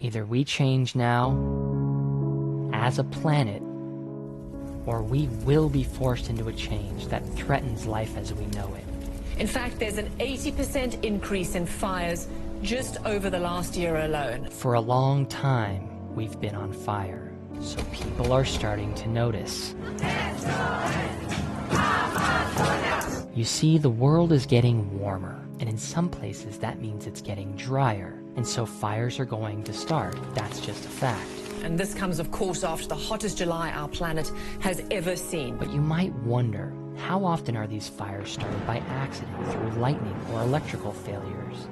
Either we change now, as a planet, or we will be forced into a change that threatens life as we know it. In fact, there's an 80% increase in fires just over the last year alone. For a long time, we've been on fire, so people are starting to notice. You see, the world is getting warmer, and in some places that means it's getting drier, and so fires are going to start. That's just a fact. And this comes, of course, after the hottest July our planet has ever seen. But you might wonder, how often are these fires started by accident through lightning or electrical failures?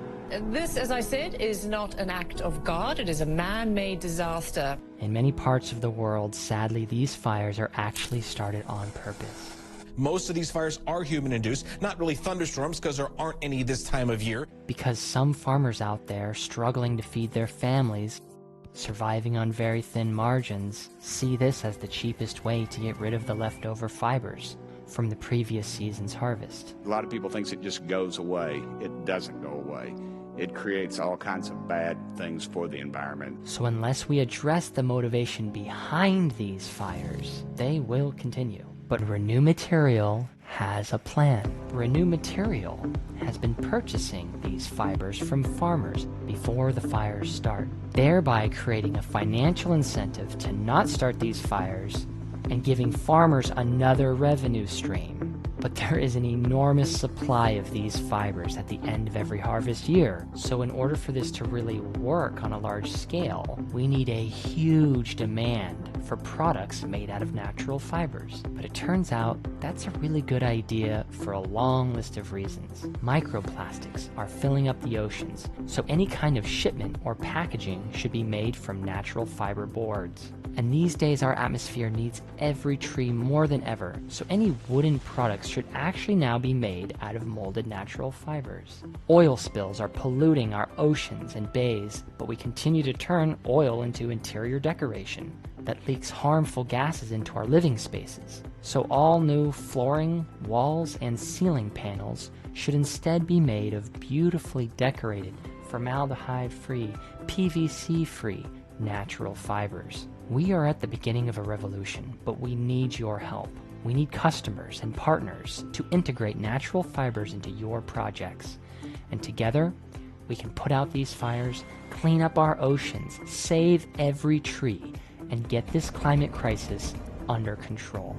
This, as I said, is not an act of God. It is a man-made disaster. In many parts of the world, sadly, these fires are actually started on purpose. Most of these fires are human-induced, not really thunderstorms because there aren't any this time of year. Because some farmers out there struggling to feed their families, surviving on very thin margins, see this as the cheapest way to get rid of the leftover fibers from the previous season's harvest. A lot of people think it just goes away. It doesn't go away. It creates all kinds of bad things for the environment. So unless we address the motivation behind these fires, they will continue. But Renew Material has a plan. Renew Material has been purchasing these fibers from farmers before the fires start, thereby creating a financial incentive to not start these fires and giving farmers another revenue stream. But there is an enormous supply of these fibers at the end of every harvest year. So in order for this to really work on a large scale, we need a huge demand for products made out of natural fibers. But it turns out that's a really good idea for a long list of reasons. Microplastics are filling up the oceans, so any kind of shipment or packaging should be made from natural fiber boards. And these days our atmosphere needs every tree more than ever, so any wooden products should actually now be made out of molded natural fibers. Oil spills are polluting our oceans and bays, but we continue to turn oil into interior decoration that leaks harmful gases into our living spaces. So all new flooring, walls, and ceiling panels should instead be made of beautifully decorated, formaldehyde-free, PVC-free, natural fibers. We are at the beginning of a revolution, but we need your help. We need customers and partners to integrate natural fibers into your projects. And together, we can put out these fires, clean up our oceans, save every tree, and get this climate crisis under control.